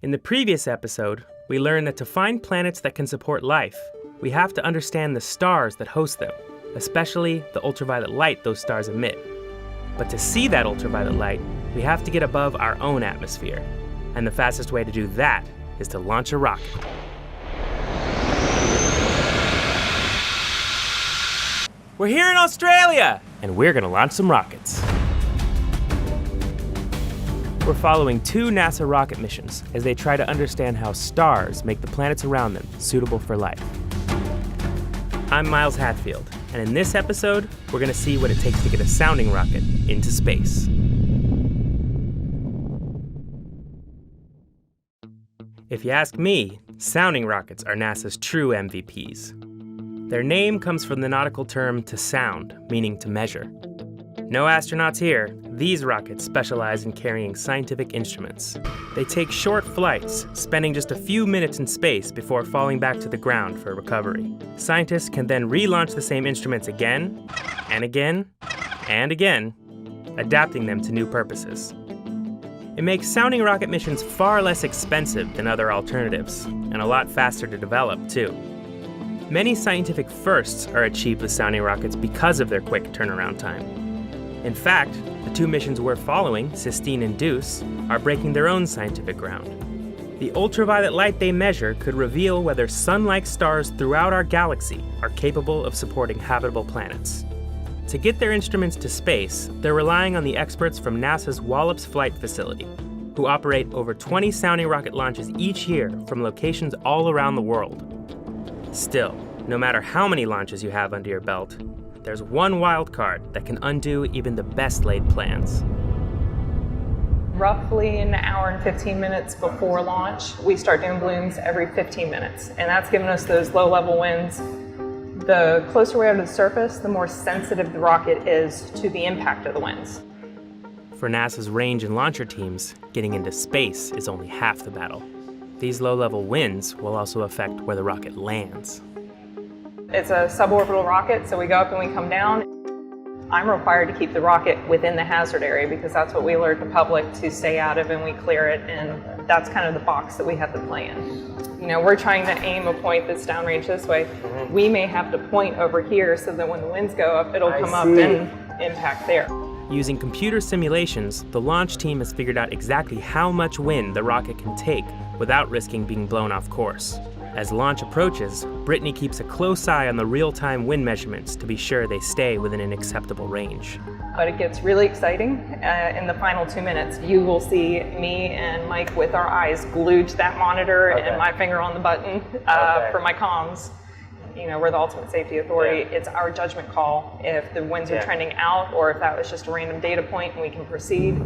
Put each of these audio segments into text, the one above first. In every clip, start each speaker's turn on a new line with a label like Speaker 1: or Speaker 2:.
Speaker 1: In the previous episode, we learned that to find planets that can support life, we have to understand the stars that host them, especially the ultraviolet light those stars emit. But to see that ultraviolet light, we have to get above our own atmosphere. And the fastest way to do that is to launch a rocket. We're here in Australia, and we're gonna launch some rockets. We're following two NASA rocket missions as they try to understand how stars make the planets around them suitable for life. I'm Miles Hatfield, and in this episode, we're gonna see what it takes to get a sounding rocket into space. If you ask me, sounding rockets are NASA's true MVPs. Their name comes from the nautical term to sound, meaning to measure. No astronauts here. These rockets specialize in carrying scientific instruments. They take short flights, spending just a few minutes in space before falling back to the ground for recovery. Scientists can then relaunch the same instruments again, and again, and again, adapting them to new purposes. It makes sounding rocket missions far less expensive than other alternatives, and a lot faster to develop, too. Many scientific firsts are achieved with sounding rockets because of their quick turnaround time. In fact, the two missions we're following, Sistine and Deuce, are breaking their own scientific ground. The ultraviolet light they measure could reveal whether sun-like stars throughout our galaxy are capable of supporting habitable planets. To get their instruments to space, they're relying on the experts from NASA's Wallops Flight Facility, who operate over 20 sounding rocket launches each year from locations all around the world. Still, no matter how many launches you have under your belt, there's one wild card that can undo even the best laid plans.
Speaker 2: Roughly an hour and 15 minutes before launch, we start doing balloons every 15 minutes, and that's giving us those low-level winds. The closer we are to the surface, the more sensitive the rocket is to the impact of the winds.
Speaker 1: For NASA's range and launcher teams, getting into space is only half the battle. These low-level winds will also affect where the rocket lands.
Speaker 2: It's a suborbital rocket, so we go up and we come down. I'm required to keep the rocket within the hazard area because that's what we alert the public to stay out of, and we clear it, and that's kind of the box that we have to play in. You know, we're trying to aim a point that's downrange this way. We may have to point over here so that when the winds go up, it'll come up and impact there.
Speaker 1: Using computer simulations, the launch team has figured out exactly how much wind the rocket can take without risking being blown off course. As launch approaches, Brittany keeps a close eye on the real-time wind measurements to be sure they stay within an acceptable range.
Speaker 2: But it gets really exciting. In the final 2 minutes, you will see me and Mike with our eyes glued to that monitor and my finger on the button for my comms. You know, we're the ultimate safety authority. It's our judgment call if the winds are trending out or if that was just a random data point and we can proceed.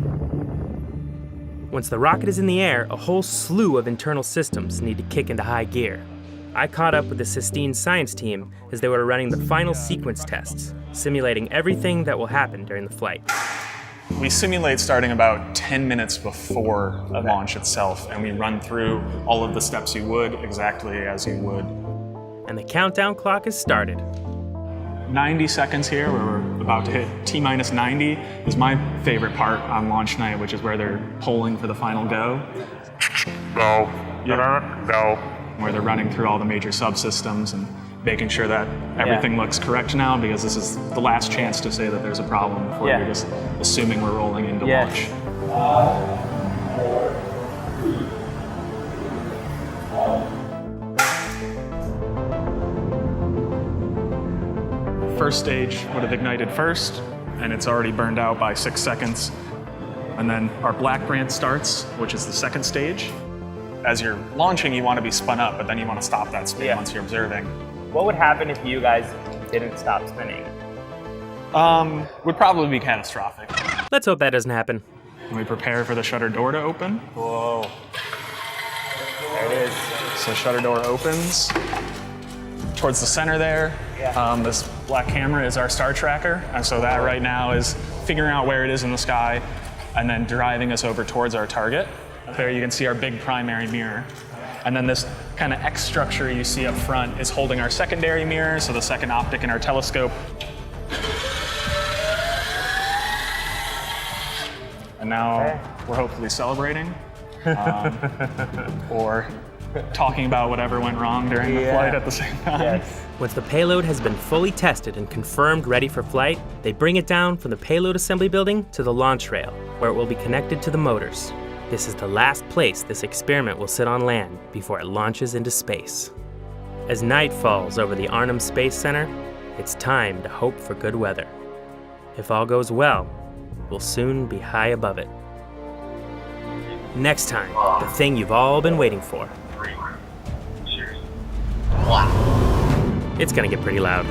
Speaker 1: Once the rocket is in the air, a whole slew of internal systems need to kick into high gear. I caught up with the Sistine science team as they were running the final sequence tests, simulating everything that will happen during the flight.
Speaker 3: We simulate starting about 10 minutes before the launch itself, and we run through all of the steps you would, exactly as you would.
Speaker 1: And the countdown clock has started.
Speaker 3: 90 seconds here, where we're about to hit T-minus 90, is my favorite part on launch night, which is where they're polling for the final go.
Speaker 4: Go.
Speaker 3: Yeah.
Speaker 4: Go.
Speaker 3: Where they're running through all the major subsystems and making sure that everything looks correct now, because this is the last chance to say that there's a problem before you're just assuming we're rolling into launch. First stage would have ignited first, and it's already burned out by 6 seconds. And then our black branch starts, which is the second stage. As you're launching, you want to be spun up, but then you want to stop that spin once you're observing.
Speaker 4: What would happen if you guys didn't stop spinning?
Speaker 3: Would probably be catastrophic.
Speaker 1: Let's hope that doesn't happen.
Speaker 3: We prepare for the shutter door to open.
Speaker 4: Whoa. There it is.
Speaker 3: So shutter door opens. Towards the center there, this black camera is our star tracker. And so that right now is figuring out where it is in the sky and then driving us over towards our target. There you can see our big primary mirror. And then this kind of X structure you see up front is holding our secondary mirror, so the second optic in our telescope. And now we're hopefully celebrating. or talking about whatever went wrong during the flight at the same time.
Speaker 4: Yes.
Speaker 1: Once the payload has been fully tested and confirmed ready for flight, they bring it down from the payload assembly building to the launch rail, where it will be connected to the motors. This is the last place this experiment will sit on land before it launches into space. As night falls over the Arnhem Space Center, it's time to hope for good weather. If all goes well, we'll soon be high above it. Next time, the thing you've all been waiting for. It's gonna get pretty loud.